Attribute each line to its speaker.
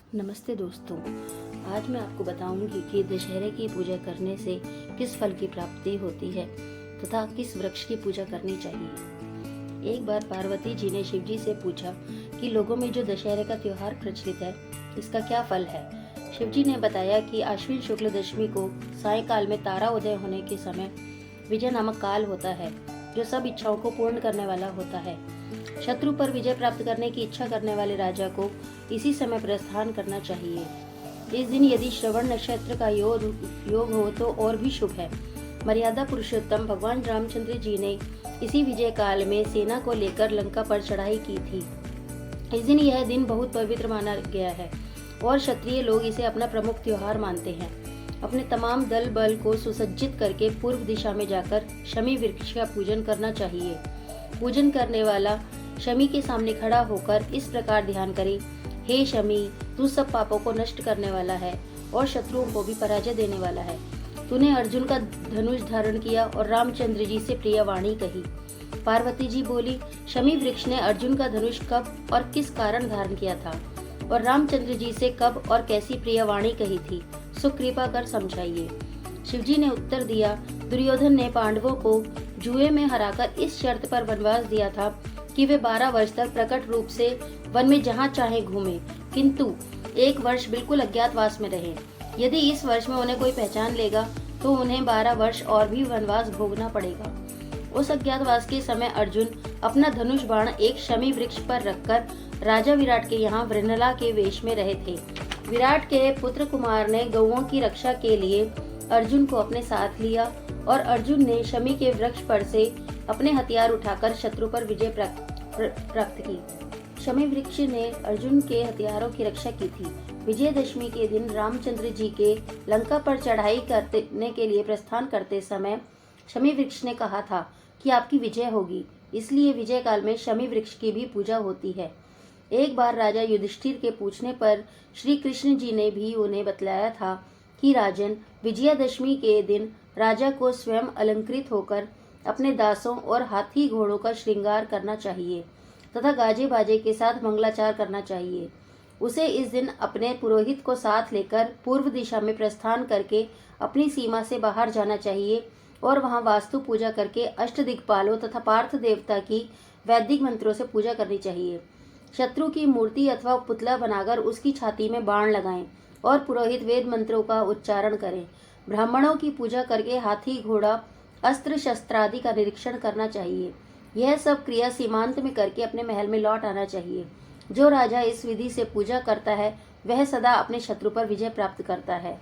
Speaker 1: नमस्ते दोस्तों, आज मैं आपको बताऊंगी कि दशहरे की पूजा करने से किस फल की प्राप्ति होती है तथा किस वृक्ष की पूजा करनी चाहिए। एक बार पार्वती जी ने शिव जी से पूछा कि लोगों में जो दशहरे का त्योहार प्रचलित है, इसका क्या फल है। शिव जी ने बताया कि आश्विन शुक्ल दशमी को सायंकाल में तारा उदय होने के समय विजय नामक काल होता है, जो सब इच्छाओं को पूर्ण करने वाला होता है। शत्रु पर विजय प्राप्त करने की इच्छा करने वाले राजा को इसी समय प्रस्थान करना चाहिए। इस दिन यदि श्रवण नक्षत्र का योग हो तो और भी शुभ है। मर्यादा पुरुषोत्तम भगवान रामचंद्र जी ने इसी विजय काल में सेना को लेकर लंका पर चढ़ाई की थी। इस दिन यह दिन बहुत पवित्र माना गया है और क्षत्रिय लोग इसे अपना प्रमुख त्योहार मानते हैं। अपने तमाम दल बल को सुसज्जित करके पूर्व दिशा में जाकर शमी वृक्ष का पूजन करना चाहिए। पूजन करने वाला शमी के सामने खड़ा होकर इस प्रकार ध्यान करे, हे शमी, तू सब पापों को नष्ट करने वाला है और शत्रुओं को भी पराजय देने वाला है। तूने अर्जुन का धनुष धारण किया और रामचंद्र जी से प्रिय वाणी कही। पार्वती जी बोली, शमी वृक्ष ने अर्जुन का धनुष कब और किस कारण धारण किया था और रामचंद्र जी से कब और कैसी प्रिय वाणी कही थी, सो कृपा कर समझाइए। शिवजी ने उत्तर दिया, दुर्योधन ने पांडवों को जुए में हराकर इस शर्त पर वनवास दिया था कि वे 12 वर्ष तक प्रकट रूप से वन में जहाँ चाहे घूमें, किंतु 1 वर्ष बिल्कुल अज्ञातवास में रहे। यदि इस वर्ष में उन्हें कोई पहचान लेगा तो उन्हें 12 वर्ष और भी वनवास भोगना पड़ेगा। उस अज्ञातवास के समय अर्जुन अपना धनुष बाण एक शमी वृक्ष पर रखकर राजा विराट के यहाँ वृणला के वेश में रहे थे। विराट के पुत्र कुमार ने गौओं की रक्षा के लिए अर्जुन को अपने साथ लिया और अर्जुन ने शमी के वृक्ष पर से अपने हथियार उठाकर शत्रु पर विजय प्राप्त की। शमी वृक्ष ने अर्जुन के हथियारों की रक्षा की थी। विजयदशमी के दिन रामचंद्र जी के लंका पर चढ़ाई करने के लिए प्रस्थान करते समय शमी वृक्ष ने कहा था कि आपकी विजय होगी, इसलिए विजय काल में शमी वृक्ष की भी पूजा होती है। एक बार राजा युधिष्ठिर के पूछने पर श्री कृष्ण जी ने भी उन्हें बतलाया था कि राजन, विजयादशमी के दिन राजा को स्वयं अलंकृत होकर अपने दासों और हाथी घोड़ों का श्रृंगार करना चाहिए तथा गाजे बाजे के साथ मंगलाचार करना चाहिए। उसे इस दिन अपने पुरोहित को साथ लेकर पूर्व दिशा में प्रस्थान करके अपनी सीमा से बाहर जाना चाहिए और वहां वास्तु पूजा करके अष्टदिक्पालों तथा पार्थ देवता की वैदिक मंत्रों से पूजा करनी चाहिए। शत्रु की मूर्ति अथवा पुतला बनाकर उसकी छाती में बाण लगाएं और पुरोहित वेद मंत्रों का उच्चारण करें। ब्राह्मणों की पूजा करके हाथी घोड़ा अस्त्र शस्त्रादि का निरीक्षण करना चाहिए। यह सब क्रिया सीमांत में करके अपने महल में लौट आना चाहिए। जो राजा इस विधि से पूजा करता है वह सदा अपने शत्रु पर विजय प्राप्त करता है।